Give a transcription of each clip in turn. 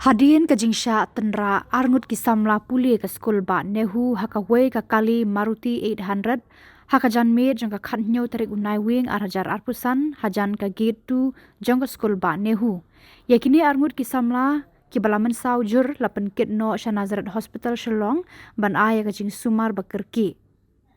Hadien ka jingsha tenra arngut kisamla puli ka skul ba nehu hakawei ka kali Maruti 800 hakajan me jang ka khatnyo tarik unai wing arhajar arpusan hajan ka gate tu jang ka skul ba nehu yakini arngut kisamla kibalaman saujur lapan kitno Shanazarat Hospital Shillong ban aya ka jing sumar bakerki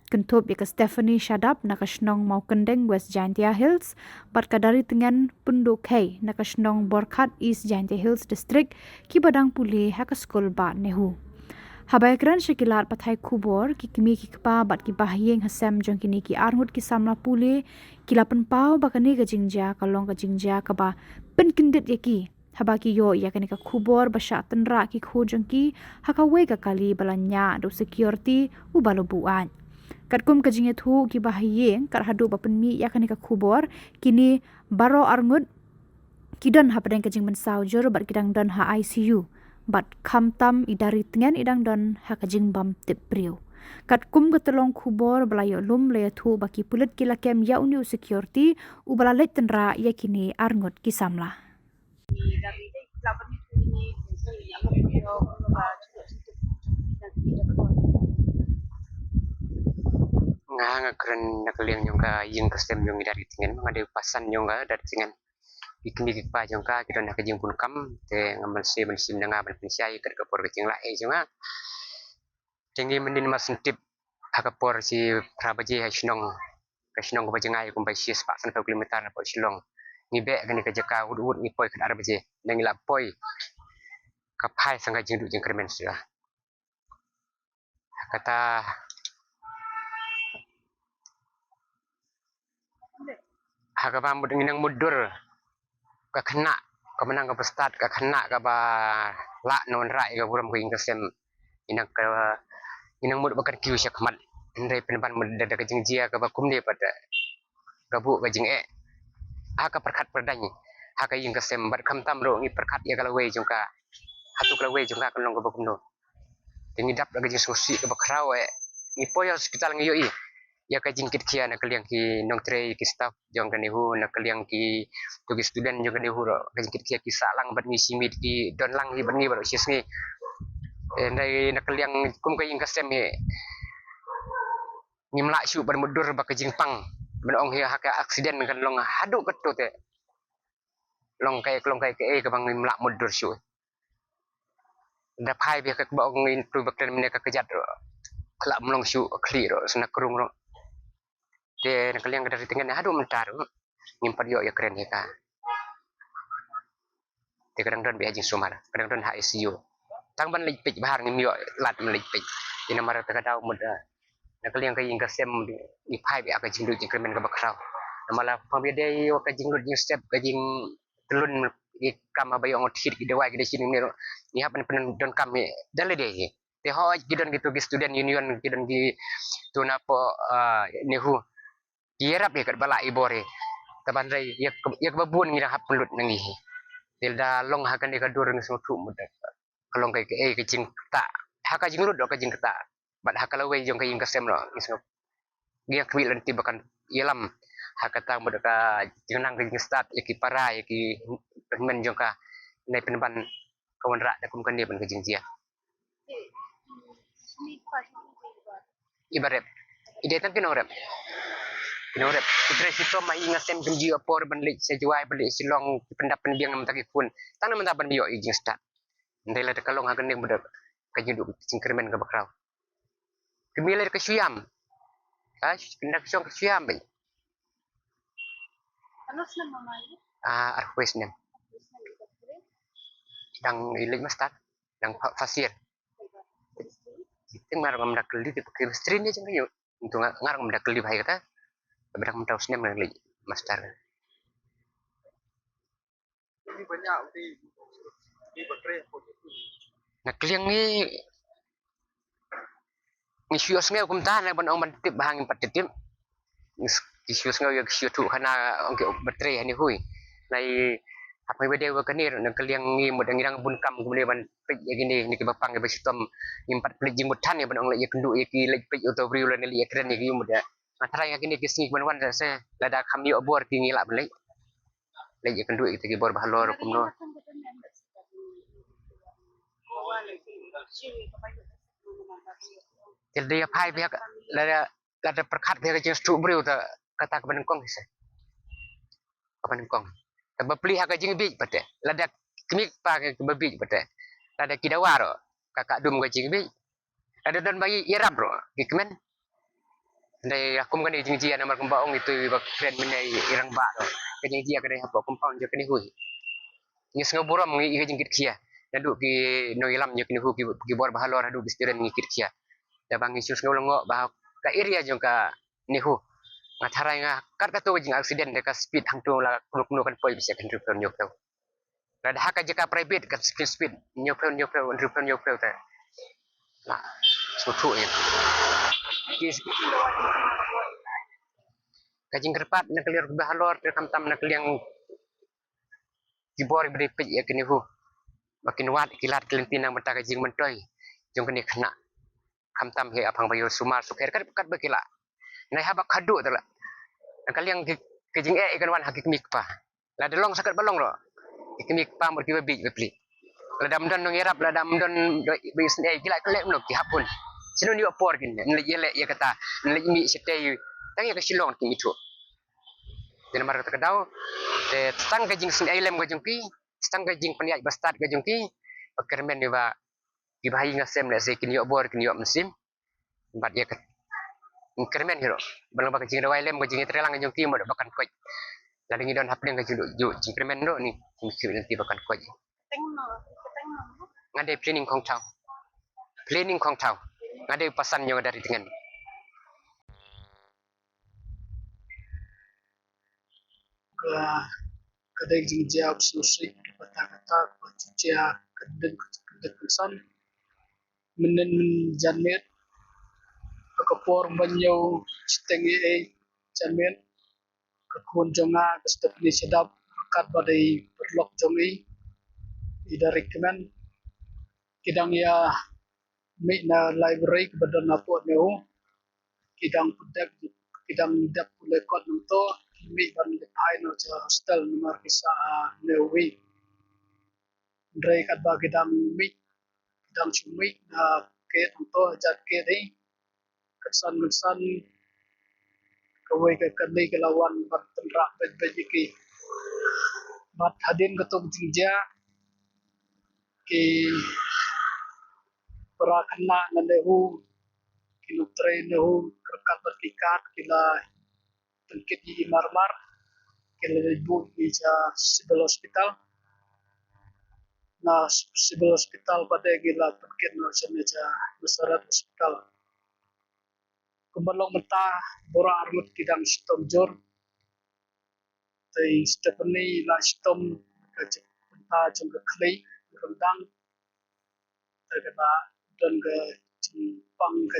Kentop ya ke Stephanie Shadap nakasnong mau kendeng West Jaintia Hills bat kadari tengan punduk hei nakasnong Borkat East Jaintia Hills District ki badang puli haka skol ba nehu. Habai kran syakilat pathai kubor ki kimi ki kepa bat ki bahyeng hasem jong kini ki arngut ki samla puli ki lapan pau bakani ka jingja kalong ka jingja ka ba penkindit yaki haba ki yo ya kani ka kubor basya tenra ki khujong ki haka we ka kali balanya do security u balobuan. Katkum kajinget hu ki bahayeng kar hadu bapen mi yakani ka kubor kini baro arngut kidan hapadeng kajing mensau jor bat kidang don ha ICU bat khamtam idari tengen idang don ha kajing bam tip priu katkum ketelong kubor belayo lum le thu baki pulit kila kem ya uni security u balalet tenra yakini arngut kisamla nga keren nakaliang yung ka yung custom yung dari tingin mga de pasan yung ka dari tingin ikni pa yung ka kita nak jing pun kam te ngamal se ban sim nga ban pensiai ker kapor ke jing lae yung nga tinggi mendin mas tip hakapor si prabaji ha shnong ka shnong ba jingai kum bai sis pa san kilometer na po silong ni be kan ka jaka ud ni poi kan arbaje nang la poi ka phai sanga jing du jing kermen sia kata hakapa mud nginang mudur ka kena ka menang ka start ka kena ka ba la non rai ka buram ko ingka sem inang ka inang mud bakar kiu syak mat ndai penban mud da ka jingjia ka ba kumne pada ka bu ka jing aka perkat perdany haka ingka sem bar kam tam ro ngi perkat ya kala we jungka hatu kala we jungka kalong ka ba kumno tingi dap ka jing sosi ka ba kraw ni poyo hospital ngi yo i ya ka jingkit kia na kaliang ki nong tre ki staff jong ka nehu na kaliang ki tu ki student jong ka nehu ro ka jingkit kia ki salang bat ni simit ki don lang ni bat ni bar sis ni ndai na kaliang kum ka ing ka sem ni mla shu bar mudur ba ka jingpang ban ong hia haka accident kan long hadu ketu te long kai ke bang mla mudur shu da phai bi ka ba ong in tu bak ten ka kejat ro kala mlong shu kli ro sna krung ro de nakaliang dari tengen hadu mentar nyimpan yo ya keren ya ka de kadang don bi ajing sumar kadang don ICU tang ban lipik bahar ngim yo lat lipik ina mara ta kadau muda nakaliang ka ingka sem di phai bi aka jingdu jing kremen ka bakrau namala pambi de yo ka jinglu jing step ka jing telun di kama bayo ngot hit ki dewa ki de sini ni hapan pen don kami dale de te ho gidon gitu gi student union gidon gi tunapo nehu Yerap ya kat bala ibore taban rai yak babun ngira hap pelut nangi tilda long hakan de kadur ng sutu muda kalong kai ke jing ta haka jing lut ka jing ta bat hakala we jong kai ing kasem no isno dia kwil nanti bakan yelam hakata muda ka jing nang jing start yaki para yaki men jong ka nai penban kawan ra da kum kan dia ban ka jing jia ibarat ide tan kinorep Inorep itre sito mai ngasem genji opor benlik sejuai belik silong pendap pendiang nam taki pun tanam mentaban bio ijing start ndela de kalong hagen ning budak kajidu cingkermen ka bakraw kemile ke suyam pindak song ke suyam bai Anos na mamali arwes nem dang ilik mastat dang fasir itu ngarang mendak keli ke chemistry ni jeng yo untuk ngarang mendak keli bahaya kata bedak mentau snem ngali master ini banyak di baterai nak kliang ni sios ngeu kum tan ban ong ban tip bahang pat tip ni sios ngeu yak sios tu kana ong ke baterai ni hui nai apa bede wa kanir nak kliang ni modang irang bun kam kum ban pej gini ni ke bapang ke besitom impat pej jing mutan ni ban ong lek kendu yak lek pej auto briu lan li ekren ni muda matrai yak ni kisni ban wan se lada kham yo bor ki ngila belai lek kendu kita ki bor bahalor kum no Jadi apa pihak ada perkat pihak jeung stu beriu ta kata ke benengkong se. Ke benengkong. Ta beli hak jeung bi pate. Lada kemik pa ke babi pate. Lada kidawaro kakak dum ke jeung bi. Ada dan bayi irab bro. Gikmen. Dai akum kan jeung jian amar kumbaong itu bak kren menai irang ba do. Ke jeung jia kadai hapo compound je kini hui. Ngis ngoburam ngi ke jeung kit kia. Dadu ki no ilam je kini hu ki bor bahalor hadu bistiren ngi kit kia. Da bang isus ngolongo bah ka area jeung ka nihu. Ngathara nga kat ka to jeung accident de ka speed hang tu la kunu kan poi bisa kan rupon nyok tau. Rada haka jeka private kat speed nyok tau ta. Nah, sutu ya. Kis kajing kerpat nak liar bahalor kam tam nak liang kibor beri pej ya kini hu. Makin wat kilat kelentinang mata kajing mentoy. Jong kini kena. Kam tam he apang bayo sumar suker kat bekila. Nai habak kadu tala. Nakal yang kajing ikan wan hakik mikpa. La delong sakat balong ro. Ikmik pa mur kiba bi bepli. La dam don ngirap la dam don bis gila kelek no ki hapun. Sino ni opor kin ne yele ya kata ne mi setay tang ya kasilong ki mitu. Dina mar kata kadau te tang kajing sin ailem kajing pi, tang kajing peniak bastat kajing pi. Pakermen ni ba gibahi ngasem le se kin yo bor kin yo musim. Bat ya kat kermen hiro. Balang bakajing dawai lem kajing trelang kajing pi mo bakan koj. La dingi don hapling kajing ju kermen do ni misi nanti bakan koj. Ngade planning kong tau. Planning kong tau. Ngade pasan yang dari dengan. Kadai jawab susah kata-kata baca kedek kesan menen janmet kepor banyak stengi janmet kekun jonga kestepni sedap kat badai berlok jongi ida recommend kidang ya na library kebadan apo neu kidang pudak kidang dak lekot nento mi ban depai no hostel nomor kisa newi drai kat ba kidang mi kidang cumi na ke nento jat ke dei kesan kawai ke kadai ke lawan bat tenrak bejiki bat hadin ketum jinja ki para kena nandehu kilo train nehu kerkat bertikat kila tengkit di marmar kila ibu di civil hospital na civil hospital pada gila tengkit no semeja masyarakat hospital kembalong mentah bora armut kidang stom jor tei Stephanie la stom kajik mentah jengga klei rendang terkena dan ke Jepang ke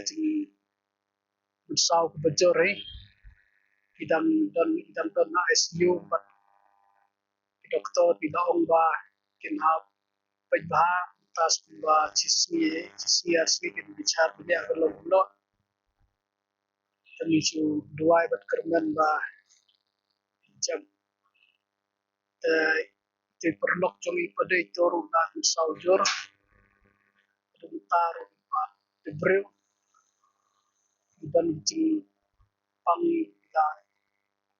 Besau ke Bejore idang na ICU bat doktor tidak ongba kinhab pejba tas ba cismi asli kin bicar dia kalau lo temisu dua bat kermen ba jam te perlok jongi pada itoru na Besau jor bentar ba debreu dan Jepang la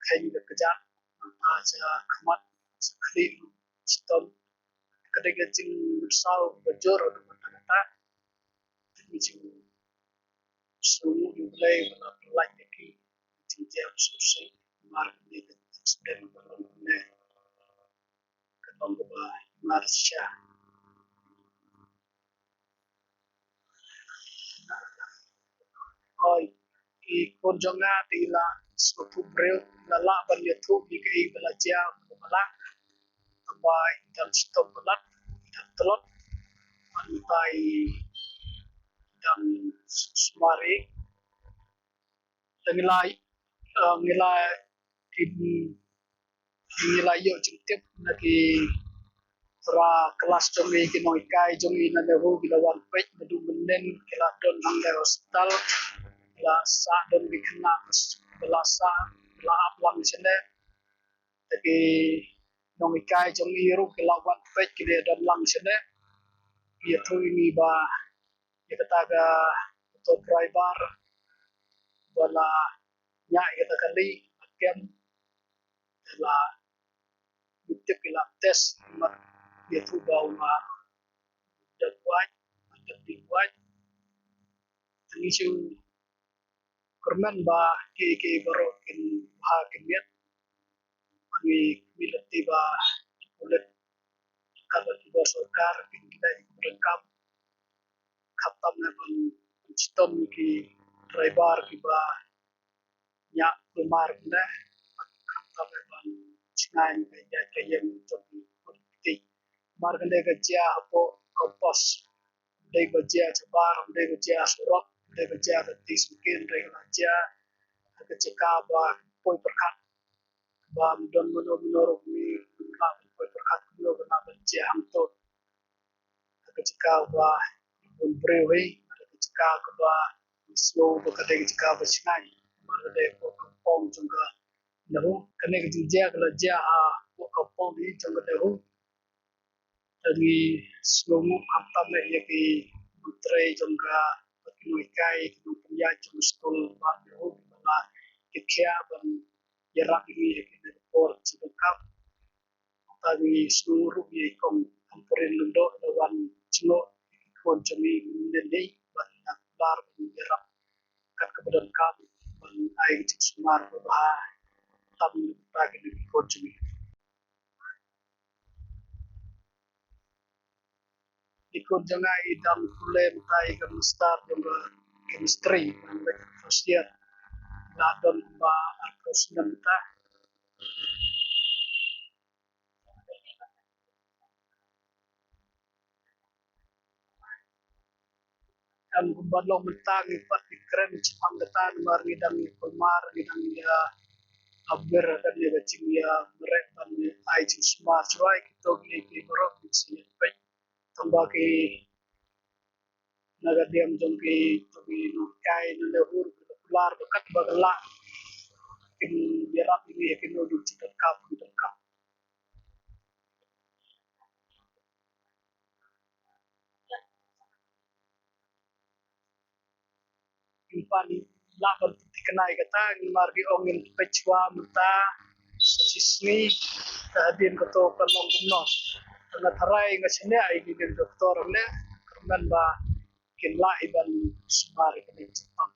kain ke kejat aja kemat sekali stom kadang jing Besau bejor kata misi suhu mulai mulai lagi jam susai mar ni sedang berlalu kedong ba Marsha oi ikon jonga tila suatu breu lala ban yetu dikai belajar malak tambai dan stop belat dan telot antai dan sumari nilai nilai yo jengtip lagi pra kelas jongi kinoi kai jongi na lehu bilawan pej medu menen kila don hang le hospital la sa don bikena belasa la aplang sene lagi nongi kai jongi ru kila wan pej kile don lang sene dia tu ini ba dia kataga untuk driver wala nya kita kali kem la ditip ila tes mat dia tu ba uma da buat da dibuat ini su kerman ba ke baro kin ha kemiat ni milati ba kulit kalau tiba sokar kita rekam khatam na ban sistem ki driver ki ba nya kumar na khatam na ban sinai ka yang to ti mar kan de ja hapo kompos de ja chabar de ja surat de ja ti sukin de ja ke ceka ba poi perkat ba don menor ni ka poi perkat yo na ban ja hamto ketika ba bun brewe ketika ba slow ba ketika ba sinai mar de ko kompong jungga nahu kane ke dia kala dia ko kompong ni jungga nahu dari slow mu apa me ye ki butre jungga pakui kai ku punya jung skul ba nahu ba kekya ban yarak ni ye ki por sedekap tadi seluruh ye kong amperin lundo lawan cilo kon jami nende banyak bar menjerak kat kebedan kami ban ai cik sumar bah tam bagi di kon jami di kon jangai idam kule mutai ke mistar juga chemistry dan first year la don ba arkus nanta dan kubalong mentang ipat keren Jepang detan mar ngidang pemar ngidang ya aber dan ya bacing ya merek dan ai cing smart right kita ni ki borok di sini baik tambah ki naga diam jong ki to bi no kai no lehur kelar bekat bagala kin biarap ini ya kino di cita kap impan la berarti kenai kata margi ongin pecwa menta sisni hadin keto kalong kuno tengah tarai ngasine ai di doktor ne kerman ba kin la iban sumari kene Jepang